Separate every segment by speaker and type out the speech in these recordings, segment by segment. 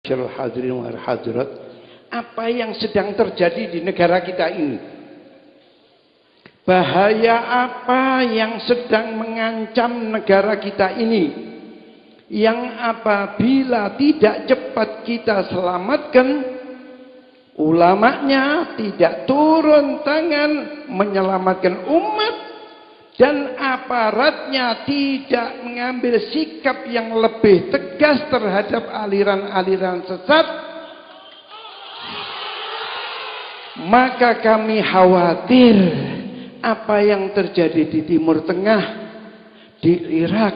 Speaker 1: Hadirin wa hadirat, apa yang sedang terjadi di negara kita ini? Bahaya apa yang sedang mengancam negara kita ini? Yang apabila tidak cepat kita selamatkan, ulamanya tidak turun tangan menyelamatkan umat, dan aparatnya tidak mengambil sikap yang lebih tegas terhadap aliran-aliran sesat, maka kami khawatir apa yang terjadi di Timur Tengah, di Irak,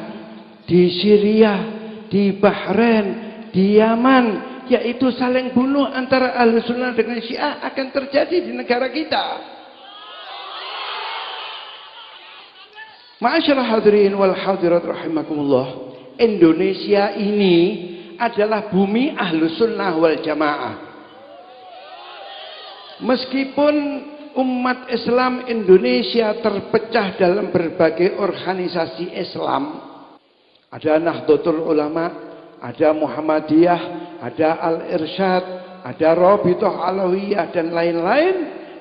Speaker 1: di Syria, di Bahrain, di Yaman, yaitu saling bunuh antara Ahlussunnah dengan Syiah akan terjadi di negara kita. Ma'asyiral hadirin wal hadirat rahimakumullah, Indonesia ini adalah bumi Ahlussunnah wal Jamaah. Meskipun umat Islam Indonesia terpecah dalam berbagai organisasi Islam, ada Nahdlatul Ulama, ada Muhammadiyah, ada Al-Irsyad, ada Rabithah Alawiyah dan lain-lain,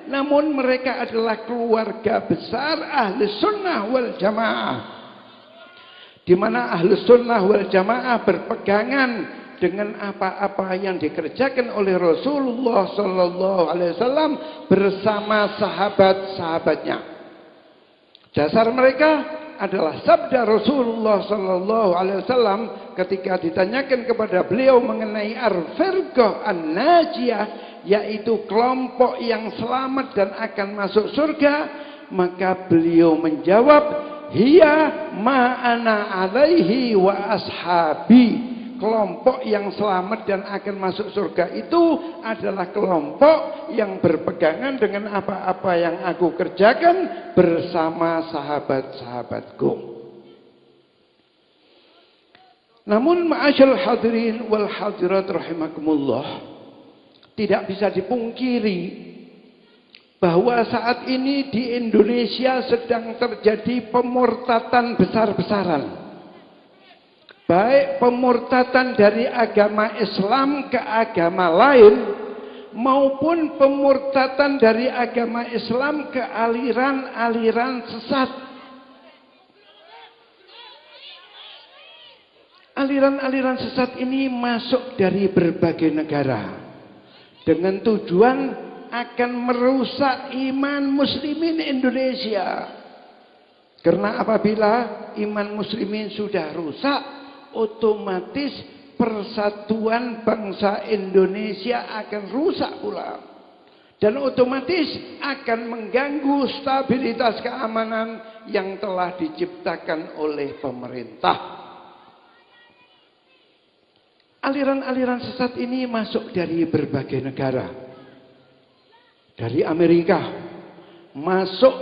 Speaker 1: namun mereka adalah keluarga besar Ahlussunnah wal Jamaah, di mana Ahlussunnah wal Jamaah berpegangan dengan apa-apa yang dikerjakan oleh Rasulullah sallallahu alaihi wasallam bersama sahabat-sahabatnya. Dasar mereka adalah sabda Rasulullah sallallahu alaihi wasallam ketika ditanyakan kepada beliau mengenai ar-firqah an-najiyah, yaitu kelompok yang selamat dan akan masuk surga, maka beliau menjawab, hiya ma ana alaihi wa ashabi. Kelompok yang selamat dan akan masuk surga itu adalah kelompok yang berpegangan dengan apa-apa yang aku kerjakan bersama sahabat-sahabatku. Namun ma'asyiral hadirin wal hadirat rahimakumullah, tidak bisa dipungkiri bahwa saat ini di Indonesia sedang terjadi pemurtatan besar-besaran. Baik pemurtatan dari agama Islam ke agama lain, maupun pemurtatan dari agama Islam ke aliran-aliran sesat. Aliran-aliran sesat ini masuk dari berbagai negara dengan tujuan akan merusak iman muslimin Indonesia. Karena apabila iman muslimin sudah rusak, otomatis persatuan bangsa Indonesia akan rusak pula, dan otomatis akan mengganggu stabilitas keamanan yang telah diciptakan oleh pemerintah. Aliran-aliran sesat ini masuk dari berbagai negara. Dari Amerika masuk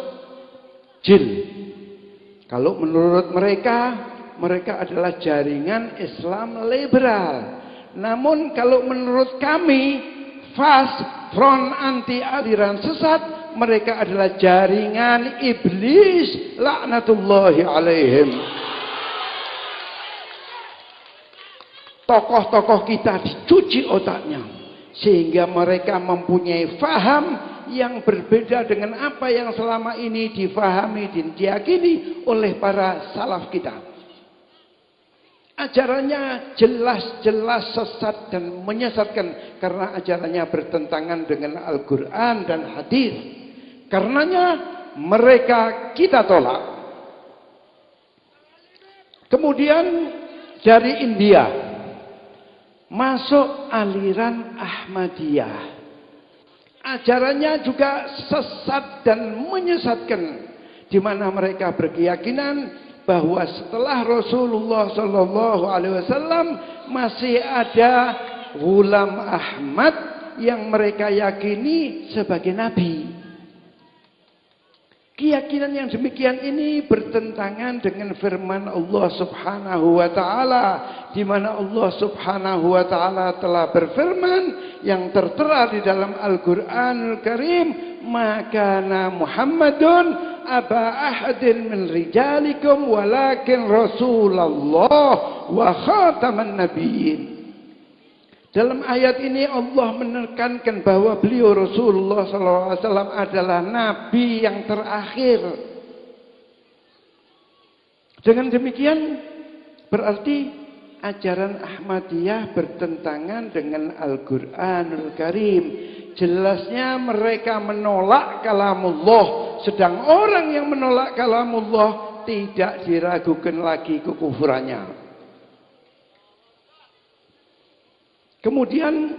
Speaker 1: jin. Kalau menurut mereka adalah jaringan Islam liberal. Namun kalau menurut kami, Fast Front Anti Aliran Sesat, mereka adalah jaringan iblis laknatullahi alaihim. Tokoh-tokoh kita dicuci otaknya sehingga mereka mempunyai faham yang berbeda dengan apa yang selama ini difahami dan diyakini oleh para salaf kita. Ajarannya jelas-jelas sesat dan menyesatkan karena ajarannya bertentangan dengan Al-Quran dan hadis. Karenanya mereka kita tolak. Kemudian dari India masuk aliran Ahmadiyah. Ajarannya juga sesat dan menyesatkan, di mana mereka berkeyakinan bahwa setelah Rasulullah sallallahu alaihi wasallam masih ada Ghulam Ahmad yang mereka yakini sebagai nabi. Keyakinan yang demikian ini bertentangan dengan firman Allah Subhanahu wa taala, di mana Allah Subhanahu wa taala telah berfirman yang tertera di dalam Al-Qur'anul Karim, "Maka Muhammadun aba ahadin min rijalikum walakin Rasulullah wa khataman nabiyyin." Dalam ayat ini Allah menekankan bahwa beliau Rasulullah SAW adalah Nabi yang terakhir. Dengan demikian berarti ajaran Ahmadiyah bertentangan dengan Al-Quranul Karim. Jelasnya mereka menolak kalamullah. Sedang orang yang menolak kalamullah tidak diragukan lagi kekufurannya. Kemudian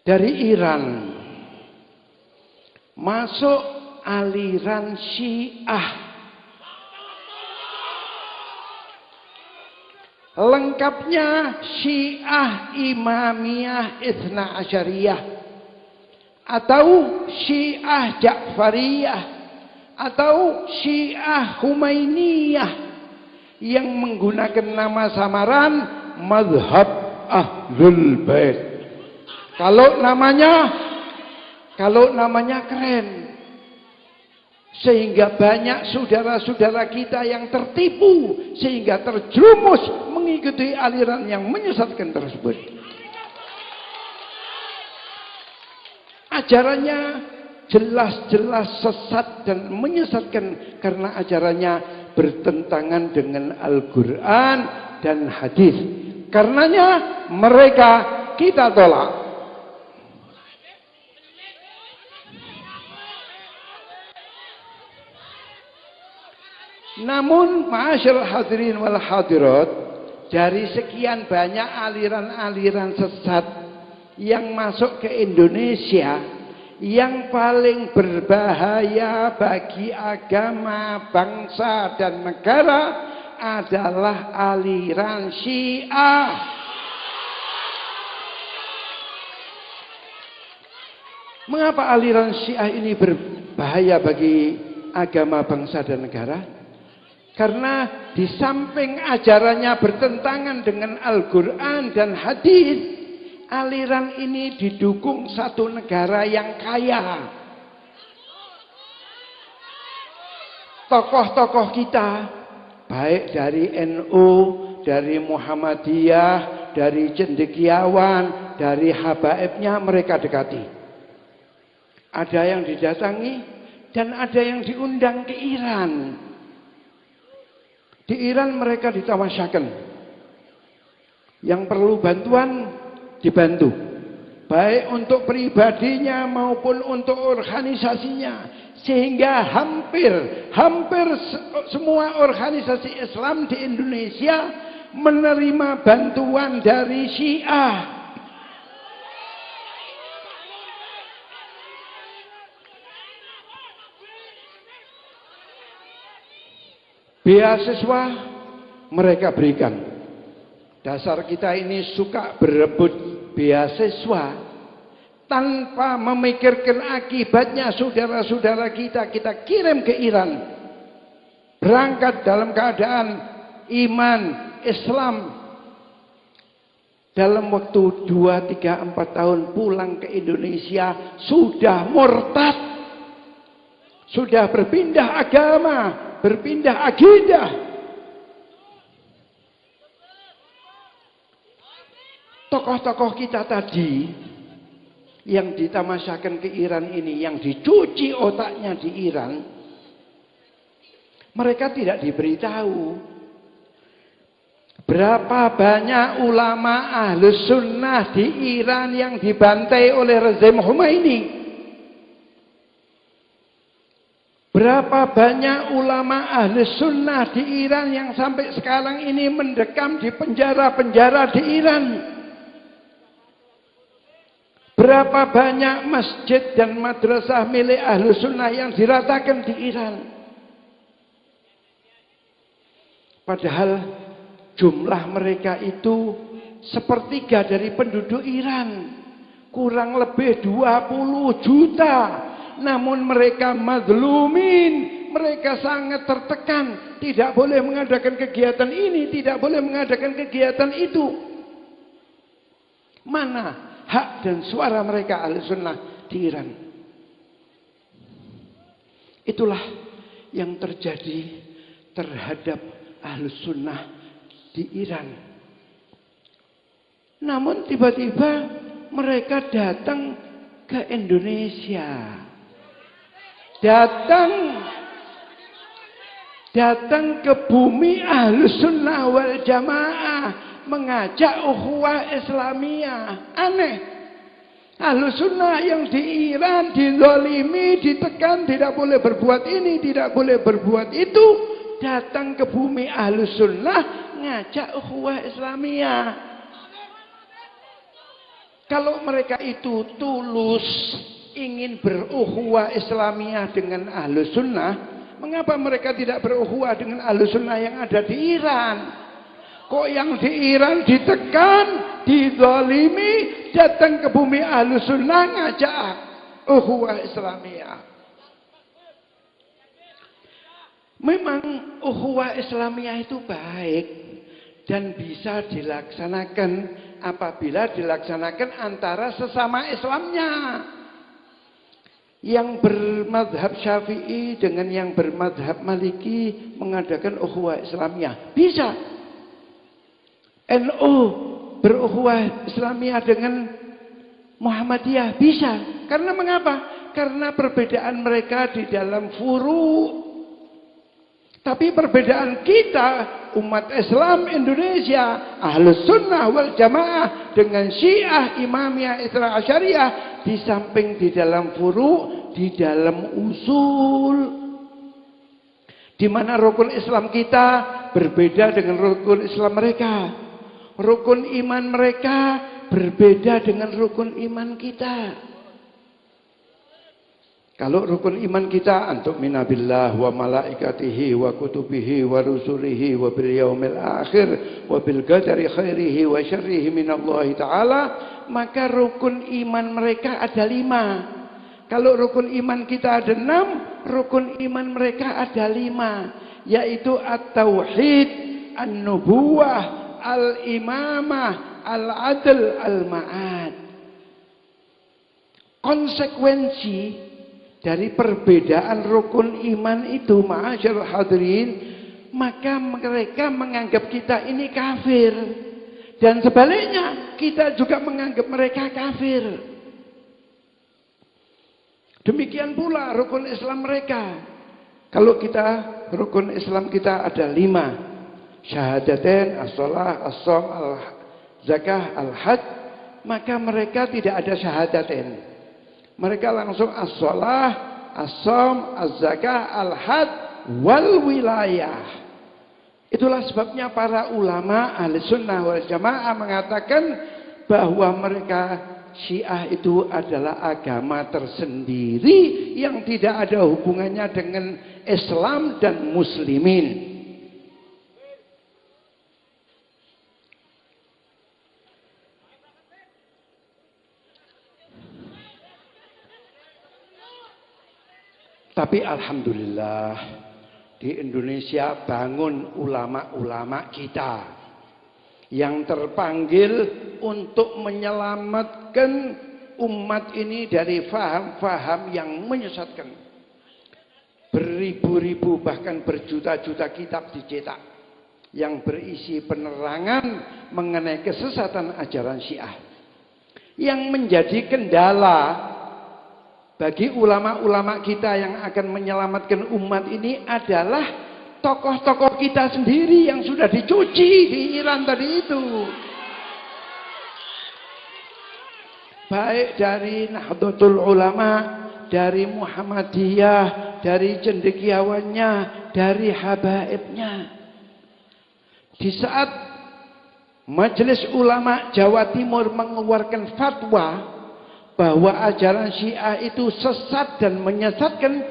Speaker 1: dari Iran masuk aliran Syiah. Lengkapnya Syiah Imamiyah Itsna Asyariyah atau Syiah Ja'fariyah atau Syiah Humainiyah yang menggunakan nama samaran mazhab Ahlul Bait. Kalau namanya keren, sehingga banyak saudara-saudara kita yang tertipu sehingga terjerumus mengikuti aliran yang menyesatkan tersebut. Ajarannya jelas-jelas sesat dan menyesatkan karena ajarannya bertentangan dengan Al-Quran dan hadis. Karenanya mereka kita tolak. Namun ma'asyiral hadirin wal hadirat, dari sekian banyak aliran-aliran sesat yang masuk ke Indonesia, yang paling berbahaya bagi agama, bangsa dan negara adalah aliran Syiah. Mengapa aliran Syiah ini berbahaya bagi agama, bangsa dan negara? Karena di samping ajarannya bertentangan dengan Al-Quran dan hadis, aliran ini didukung satu negara yang kaya. Tokoh-tokoh kita, baik dari NU, dari Muhammadiyah, dari cendekiawan, dari habaibnya mereka dekati. Ada yang didatangi dan ada yang diundang ke Iran. Di Iran mereka ditamasyakan. Yang perlu bantuan dibantu. Baik untuk pribadinya maupun untuk organisasinya. Sehingga hampir semua organisasi Islam di Indonesia menerima bantuan dari Syiah. Beasiswa mereka berikan. Dasar kita ini suka berebut beasiswa tanpa memikirkan akibatnya. Saudara-saudara kita kirim ke Iran, berangkat dalam keadaan iman Islam, dalam waktu 2, 3, 4 tahun pulang ke Indonesia sudah murtad, sudah berpindah agama, berpindah akidah. Tokoh-tokoh kita tadi yang ditamasyakan ke Iran ini, yang dicuci otaknya di Iran, mereka tidak diberitahu berapa banyak ulama Ahlus Sunnah di Iran yang dibantai oleh rezim Khomeini. Berapa banyak ulama Ahlus Sunnah di Iran yang sampai sekarang ini mendekam di penjara-penjara di Iran. Berapa banyak masjid dan madrasah milik Ahlus Sunnah yang diratakan di Iran. Padahal jumlah mereka itu sepertiga dari penduduk Iran. Kurang lebih 20 juta. Namun mereka mazlumin, mereka sangat tertekan, tidak boleh mengadakan kegiatan ini, tidak boleh mengadakan kegiatan itu. Mana hak dan suara mereka Ahlus Sunnah di Iran? Itulah yang terjadi terhadap Ahlus Sunnah di Iran. Namun tiba-tiba mereka datang ke Indonesia. Datang ke bumi Ahlus Sunnah wal Jamaah, mengajak ukhuwah Islamiyah. Aneh. Ahlus Sunnah yang di Iran dizalimi, ditekan, tidak boleh berbuat ini, tidak boleh berbuat itu, datang ke bumi Ahlus Sunnah ngajak ukhuwah Islamiyah. Kalau mereka itu tulus ingin berukhuwah Islamiyah dengan Ahlus Sunnah, mengapa mereka tidak berukhuwah dengan Ahlus Sunnah yang ada di Iran? Kok yang di Iran ditekan, dizalimi, datang ke bumi Ahlus Sunnah ngajak ukhuwah Islamiyah? Memang ukhuwah Islamiyah itu baik dan bisa dilaksanakan apabila dilaksanakan antara sesama Islamnya. Yang bermadhab Syafi'i dengan yang bermadhab Maliki mengadakan ukhuwah Islamiyah. Bisa. NU berukhuwah Islamiyah dengan Muhammadiyah. Bisa. Karena mengapa? Karena perbedaan mereka di dalam furu'. Tapi perbedaan kita, umat Islam Indonesia, Ahlus Sunnah wal Jamaah dengan Syiah, Imamiyah, Ithna Asyariyah, di samping di dalam furu', di dalam usul. Di mana rukun Islam kita berbeda dengan rukun Islam mereka. Rukun iman mereka berbeda dengan rukun iman kita. Kalau rukun iman kita antuk minabillah wa malaikatihi wa kutubihi wa rusulihi wa bil yaumil akhir wa bil qadari khairihi wa syarrihi minallahi ta'ala, maka rukun iman mereka ada 5. Kalau rukun iman kita ada 6, rukun iman mereka ada 5, yaitu at-tauhid, an-nubuwah, al-imamah, al-adl, al-ma'ad. Konsekuensi dari perbedaan rukun iman itu, ma'asyarul hadirin, maka mereka menganggap kita ini kafir. Dan sebaliknya, kita juga menganggap mereka kafir. Demikian pula rukun Islam mereka. Kalau kita, rukun Islam kita ada 5. Syahadatain, as-salah, as-shom, al-zakah, al-hajj. Maka mereka tidak ada syahadatain. Mereka langsung as-salah, as-shom, az-zakah, al-hajj, wal wilayah. Itulah sebabnya para ulama Ahlus Sunnah wal Jamaah mengatakan bahwa mereka Syiah itu adalah agama tersendiri yang tidak ada hubungannya dengan Islam dan Muslimin. Tapi alhamdulillah di Indonesia bangun ulama-ulama kita yang terpanggil untuk menyelamatkan umat ini dari faham-faham yang menyesatkan. Beribu-ribu bahkan berjuta-juta kitab dicetak yang berisi penerangan mengenai kesesatan ajaran Syiah. Yang menjadi kendala bagi ulama-ulama kita yang akan menyelamatkan umat ini adalah tokoh-tokoh kita sendiri yang sudah dicuci di Iran tadi itu. Baik dari Nahdlatul Ulama, dari Muhammadiyah, dari cendekiawannya, dari habaibnya. Di saat Majelis Ulama Jawa Timur mengeluarkan fatwa bahwa ajaran Syiah itu sesat dan menyesatkan,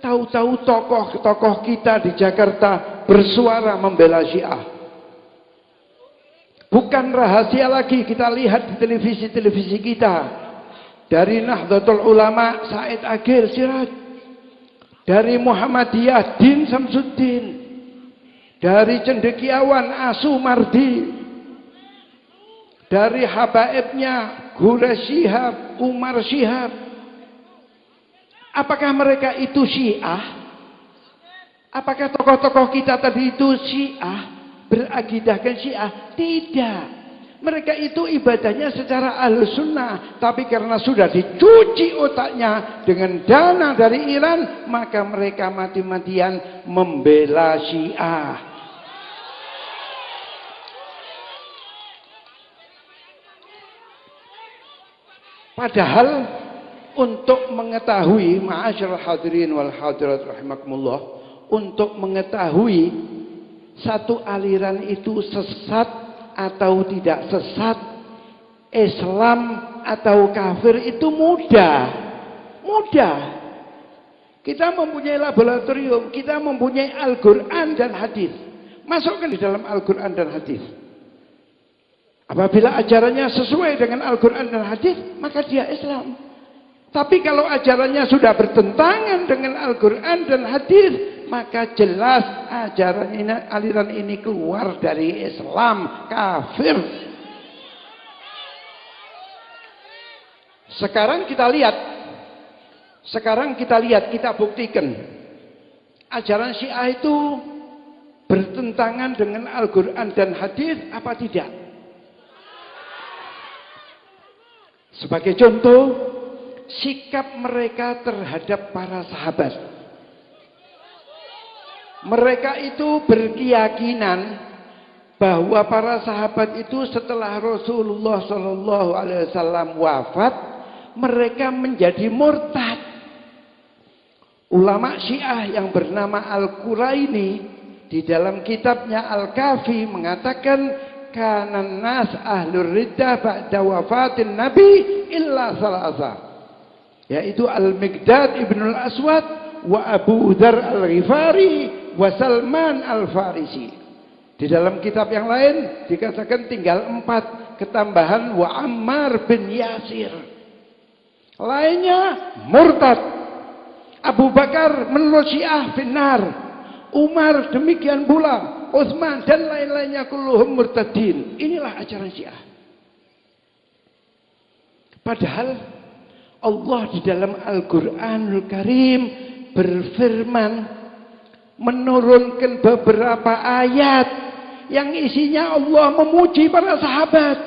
Speaker 1: tahu-tahu tokoh-tokoh kita di Jakarta bersuara membela Syiah. Bukan rahasia lagi, kita lihat di televisi-televisi kita. Dari Nahdlatul Ulama Said Agil Siraj, dari Muhammadiyah Din Samsuddin, dari cendekiawan Asu Mardi, dari habaibnya Gura Syihab, Umar Syihab. Apakah mereka itu Syiah? Apakah tokoh-tokoh kita tadi itu Syiah? Beragidahkan Syiah? Tidak. Mereka itu ibadahnya secara ahlus sunnah. Tapi karena sudah dicuci otaknya dengan dana dari Iran, maka mereka mati-matian membela Syiah. Padahal untuk mengetahui, ma'asyiral hadirin wal hadirat rahimakumullah, untuk mengetahui satu aliran itu sesat atau tidak sesat, Islam atau kafir, itu mudah. Kita mempunyai laboratorium, kita mempunyai Al-Quran dan hadis. Masukkan di dalam Al-Quran dan hadis. Apabila ajarannya sesuai dengan Al-Quran dan hadis, maka dia Islam. Tapi kalau ajarannya sudah bertentangan dengan Al-Quran dan hadis, maka jelas ajaran ini, aliran ini keluar dari Islam, kafir. Sekarang kita lihat, kita buktikan. Ajaran Syiah itu bertentangan dengan Al-Quran dan hadis apa tidak? Sebagai contoh, sikap mereka terhadap para sahabat. Mereka itu berkeyakinan bahwa para sahabat itu setelah Rasulullah SAW wafat, mereka menjadi murtad. Ulama Syiah yang bernama Al-Quraini di dalam kitabnya Al-Kafi mengatakan, kanan nas ahlur riddah ba'da wafatin Nabi illa salasa, yaitu Al-Miqdad ibn al-Aswad wa Abu Dzar al-Ghifari wa Salman al-Farisi. Di dalam kitab yang lain dikatakan tinggal 4 ketambahan wa Ammar bin Yasir. Lainnya murtad. Abu Bakar menurut Syiah finnar, Umar demikian pula, Utsman dan lain-lainnya kulluhum murtadin. Inilah ajaran Syiah. Padahal Allah di dalam Al-Quranul Karim berfirman, menurunkan beberapa ayat yang isinya Allah memuji para sahabat.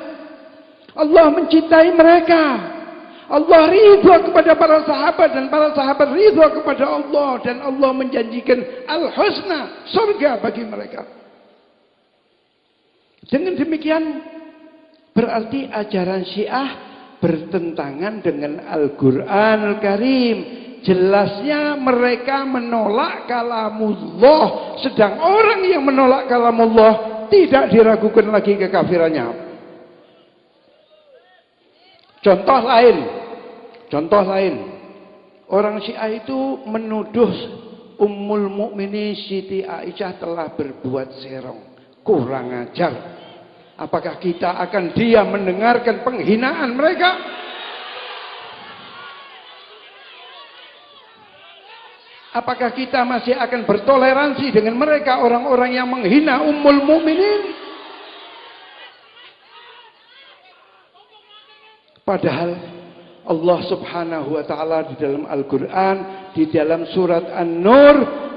Speaker 1: Allah mencintai mereka. Allah ridha kepada para sahabat dan para sahabat ridha kepada Allah, dan Allah menjanjikan al-husna, surga bagi mereka. Dengan demikian berarti ajaran Syiah bertentangan dengan Al-Quran Al-Karim. Jelasnya mereka menolak kalamullah, sedang orang yang menolak kalamullah tidak diragukan lagi kekafirannya. Contoh lain, orang Syiah itu menuduh Ummul Mukminin Siti Aisyah telah berbuat serong. Kurang ajar. Apakah kita akan diam mendengarkan penghinaan mereka? Apakah kita masih akan bertoleransi dengan mereka, orang-orang yang menghina Ummul Mukminin? Padahal Allah Subhanahu wa taala di dalam Al-Quran, di dalam surat An-Nur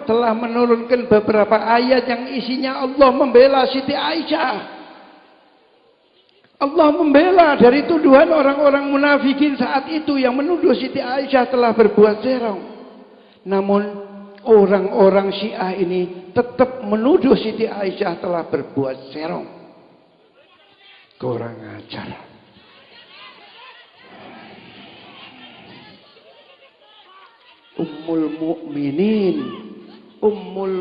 Speaker 1: telah menurunkan beberapa ayat yang isinya Allah membela Siti Aisyah. Allah membela dari tuduhan orang-orang munafikin saat itu yang menuduh Siti Aisyah telah berbuat serong. Namun orang-orang Syiah ini tetap menuduh Siti Aisyah telah berbuat serong. Kurang ajar. Ummul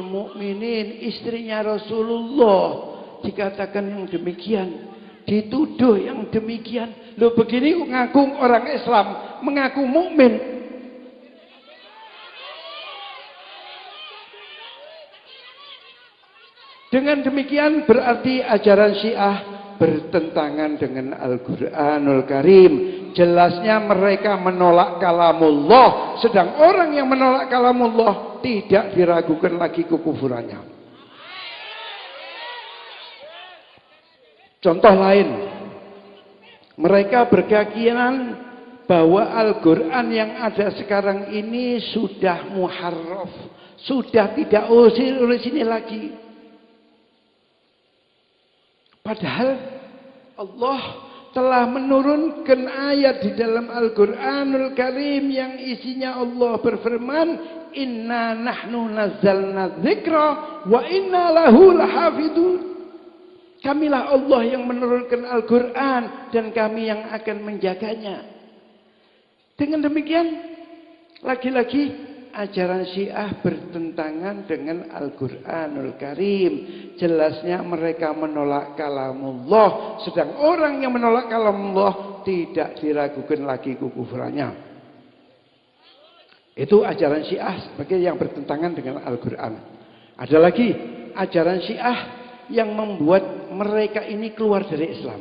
Speaker 1: Mukminin, istrinya Rasulullah, dikatakan yang demikian, dituduh yang demikian. Loh, begini ngaku orang Islam, mengaku mukmin. Dengan demikian berarti ajaran Syiah bertentangan dengan Al-Quranul Karim. Jelasnya mereka menolak kalamullah, sedang orang yang menolak kalamullah tidak diragukan lagi kekufurannya. Contoh lain, mereka berkeyakinan bahwa Al-Quran yang ada sekarang ini sudah muharraf, sudah tidak orisinil lagi. Padahal Allah telah menurunkan ayat di dalam Al-Quranul Karim yang isinya Allah berfirman, Inna nahnu nazzalna dzikra wa inna lahu lahafidun. Kamilah Allah yang menurunkan Al-Quran dan kami yang akan menjaganya. Dengan demikian, lagi-lagi ajaran Syiah bertentangan dengan Al-Quranul Karim. Jelasnya mereka menolak kalamullah. Sedang orang yang menolak kalamullah tidak diragukan lagi kekufurannya. Itu ajaran Syiah sebagai yang bertentangan dengan Al-Quran. Ada lagi ajaran Syiah yang membuat mereka ini keluar dari Islam.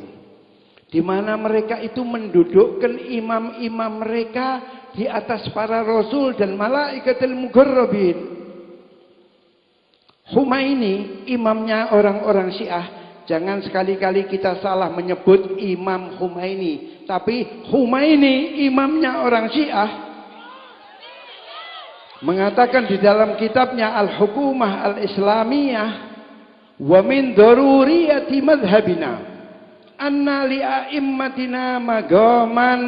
Speaker 1: Di mana mereka itu mendudukkan imam-imam mereka di atas para rasul dan malaikatul muqarrabin. Humaini, imamnya orang-orang Syiah. Jangan sekali-kali kita salah menyebut Imam Humaini, tapi Humaini imamnya orang Syiah mengatakan di dalam kitabnya Al-Hukumah Al-Islamiyah, wa min daruriyati madhhabina anna li'a'immatina magaman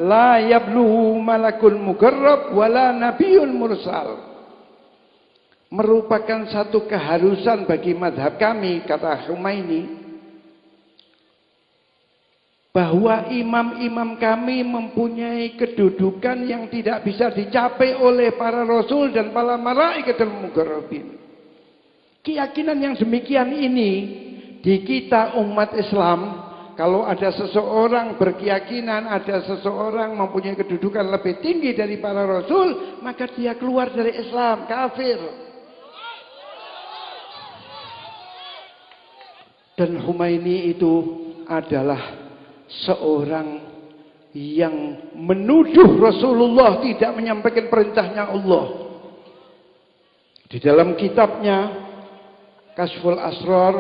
Speaker 1: la yabluhu malakul muqarrab wala nabiyul mursal. Merupakan satu keharusan bagi madhab kami, kata Humaini, bahwa imam-imam kami mempunyai kedudukan yang tidak bisa dicapai oleh para rasul dan para malaikatul muqarrabin. Keyakinan yang demikian ini di kita umat Islam, kalau ada seseorang berkeyakinan ada seseorang mempunyai kedudukan lebih tinggi dari para rasul, maka dia keluar dari Islam, kafir. Dan Humaini itu adalah seorang yang menuduh Rasulullah tidak menyampaikan perintahnya Allah. Di dalam kitabnya Kashful Asrar,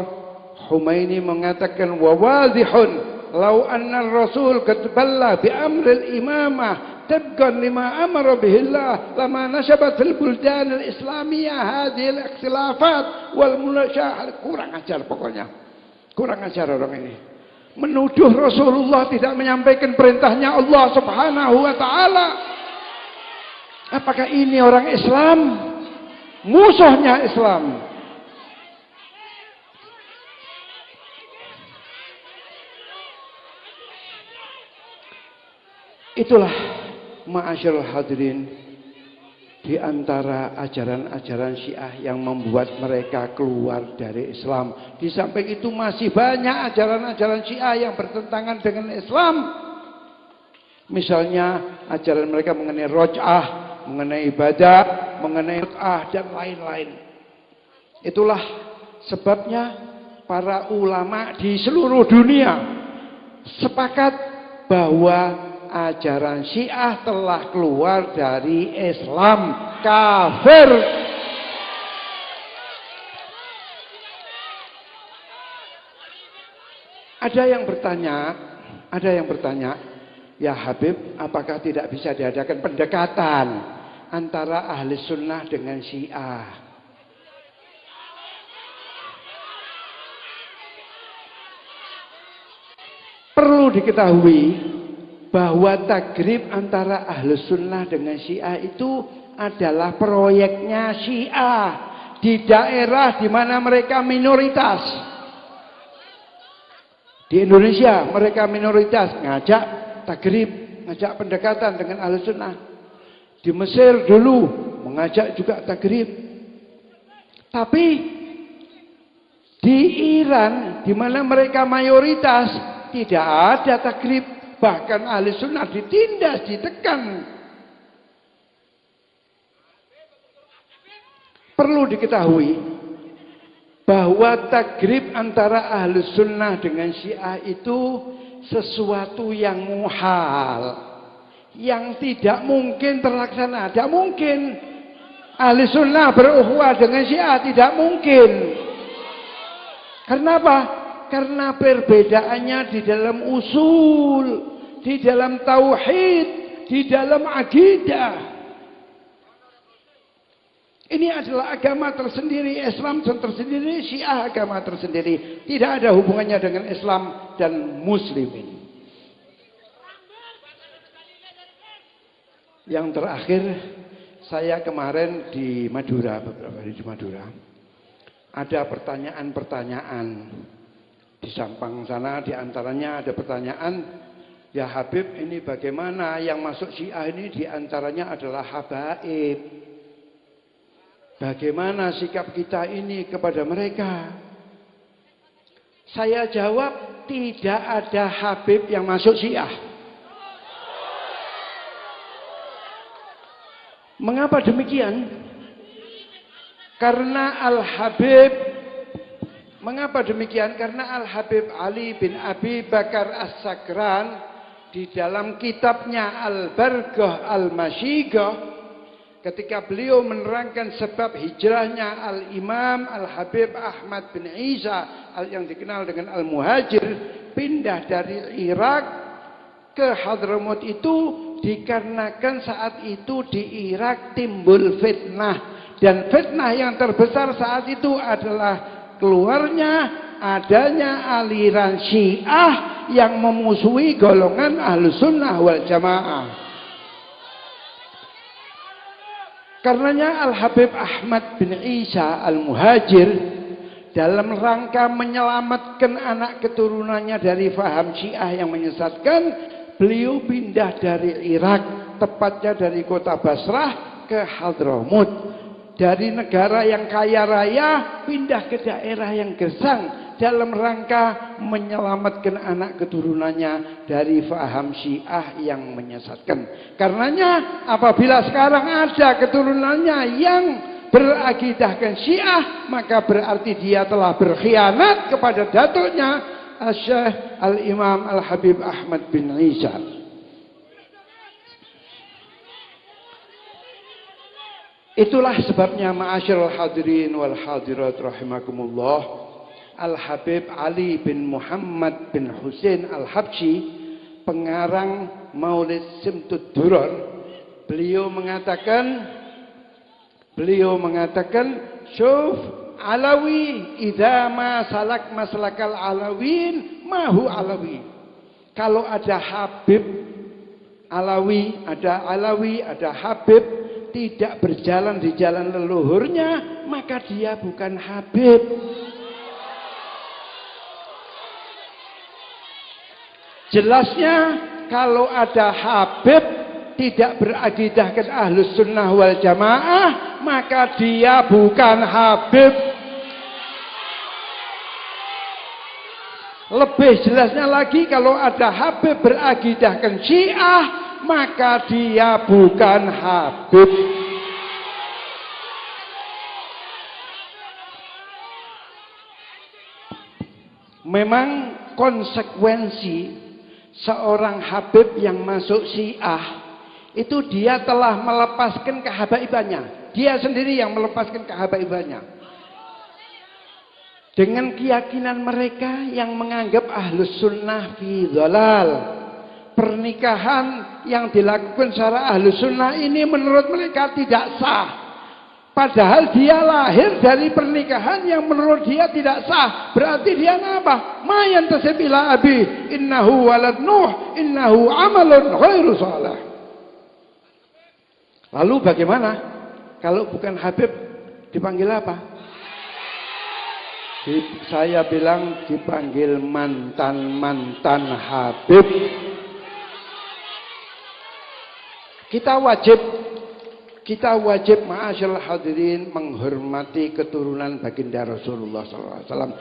Speaker 1: Humaini mengatakan, wa wadihun law anna ar-rasul qad balla bi amril imamah tabqan lima amara bihillah lama nashabat fil buldan al-islamiyah hadhihi al-ikhtilafat wal munashah. Kurang ajar pokoknya. Kurang ajar orang ini. Menuduh Rasulullah tidak menyampaikan perintahnya Allah Subhanahu wa taala. Apakah ini orang Islam? Musuhnya Islam. Itulah ma'asyiral hadirin, di antara ajaran-ajaran Syiah yang membuat mereka keluar dari Islam. Di samping itu masih banyak ajaran-ajaran Syiah yang bertentangan dengan Islam. Misalnya ajaran mereka mengenai roj'ah, mengenai ibadah, mengenai roj'ah dan lain-lain. Itulah sebabnya para ulama di seluruh dunia sepakat bahwa ajaran Syiah telah keluar dari Islam, kafir. Ada yang bertanya, ya Habib, apakah tidak bisa diadakan pendekatan antara ahli sunnah dengan Syiah? Perlu diketahui bahwa takrib antara Ahlus Sunnah dengan Syiah itu adalah proyeknya Syiah di daerah di mana mereka minoritas. Di Indonesia mereka minoritas, ngajak takrib, ngajak pendekatan dengan Ahlus Sunnah. Di Mesir dulu mengajak juga takrib. Tapi di Iran di mana mereka mayoritas tidak ada takrib. Bahkan ahli sunnah ditindas, ditekan. Perlu diketahui bahwa takrib antara ahli sunnah dengan Syiah itu sesuatu yang muhal, yang tidak mungkin terlaksana. Tidak mungkin ahli sunnah berukhuwah dengan Syiah, tidak mungkin. Kenapa? Karena perbedaannya di dalam usul, di dalam tauhid, di dalam akidah. Ini adalah agama tersendiri, Islam tersendiri, Syiah agama tersendiri. Tidak ada hubungannya dengan Islam dan Muslimin. Yang terakhir, saya kemarin di Madura, beberapa hari di Madura. Ada pertanyaan-pertanyaan di Sampang sana, di antaranya ada pertanyaan, ya Habib, ini bagaimana yang masuk Syiah ini di antaranya adalah habaib. Bagaimana sikap kita ini kepada mereka? Saya jawab, tidak ada Habib yang masuk Syiah. Mengapa demikian? Karena Al-Habib, mengapa demikian? Karena Al-Habib Ali bin Abi Bakar As-Sakran di dalam kitabnya Al-Barghah Al-Masyighah, ketika beliau menerangkan sebab hijrahnya Al-Imam Al-Habib Ahmad bin Isa yang dikenal dengan Al-Muhajir pindah dari Irak ke Hadramaut itu dikarenakan saat itu di Irak timbul fitnah, dan fitnah yang terbesar saat itu adalah keluarnya adanya aliran Syiah yang memusuhi golongan Ahlussunnah wal Jamaah. Karenanya Al-Habib Ahmad bin Isa Al-Muhajir dalam rangka menyelamatkan anak keturunannya dari faham Syiah yang menyesatkan, beliau pindah dari Irak, tepatnya dari kota Basrah ke Hadramaut. Dari negara yang kaya raya pindah ke daerah yang gersang dalam rangka menyelamatkan anak keturunannya dari faham Syiah yang menyesatkan. Karenanya apabila sekarang ada keturunannya yang berakidahkan Syiah, maka berarti dia telah berkhianat kepada datuknya Syekh Al-Imam Al-Habib Ahmad bin Isa. Itulah sebabnya ma'asyiral hadirin wal hadirat rahimakumullah, Al-Habib Ali bin Muhammad bin Husain Al-Habsyi, pengarang Maulid Simtud Duror, beliau mengatakan syuf Alawi idza ma salak maslakal alawin mahu alawi. Kalau ada Habib Alawi, ada Habib tidak berjalan di jalan leluhurnya, maka dia bukan Habib. Jelasnya kalau ada Habib tidak berakidahkan Ahlus Sunnah wal Jamaah, maka dia bukan Habib. Lebih jelasnya lagi, kalau ada Habib berakidahkan Syiah, maka dia bukan Habib. Memang konsekuensi seorang Habib yang masuk Syiah itu dia telah melepaskan kehabaibannya. Dia sendiri yang melepaskan kehabaibannya. Dengan keyakinan mereka yang menganggap Ahlus Sunnah fi dhalal, pernikahan yang dilakukan secara Ahlus Sunnah ini menurut mereka tidak sah. Padahal dia lahir dari pernikahan yang menurut dia tidak sah. Berarti dia apa? Ma yantasib ila abi innahu walad Nuh innahu amalun ghairu salih. Lalu bagaimana? Kalau bukan Habib dipanggil apa? Saya bilang dipanggil mantan-mantan Habib. Kita wajib ma'asyiral hadirin menghormati keturunan baginda Rasulullah SAW.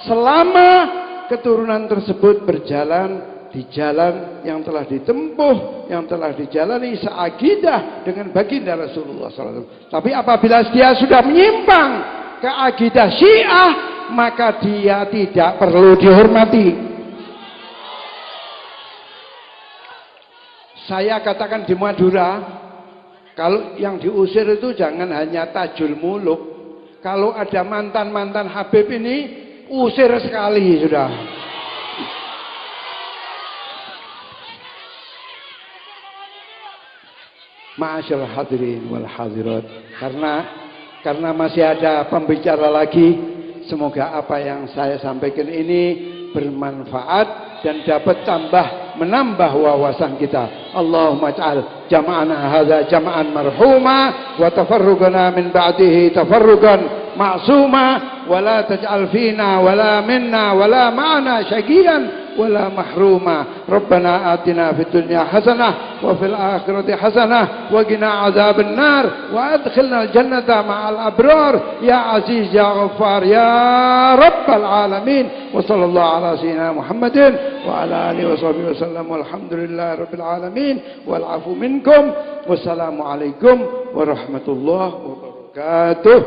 Speaker 1: Selama keturunan tersebut berjalan di jalan yang telah ditempuh, yang telah dijalani seakidah dengan baginda Rasulullah SAW. Tapi apabila dia sudah menyimpang ke akidah Syiah, maka dia tidak perlu dihormati. Saya katakan di Madura, kalau yang diusir itu jangan hanya Tajul Muluk. Kalau ada mantan-mantan Habib ini, usir sekali sudah. Ma'asyiral hadirin wal hadirat, karena masih ada pembicara lagi, semoga apa yang saya sampaikan ini bermanfaat dan dapat menambah wawasan kita. Allahumma ij'al jama'ana hadza jama'an marhuma wa tafarruqana min ba'dihi tafarruqan ma'suma wa la taj'al fina wa la minna wa la ma'ana syaqiyan ولا محروما. ربنا آتنا في الدنيا حسنة وفي الآخرة حسنة وقنا عذاب النار وأدخلنا الجنة مع الأبرار يا عزيز يا غفار يا رب العالمين. وصلى الله على سيدنا محمد وعلى آله وصحبه وسلم والحمد لله رب العالمين والعفو منكم والسلام عليكم ورحمة الله وبركاته.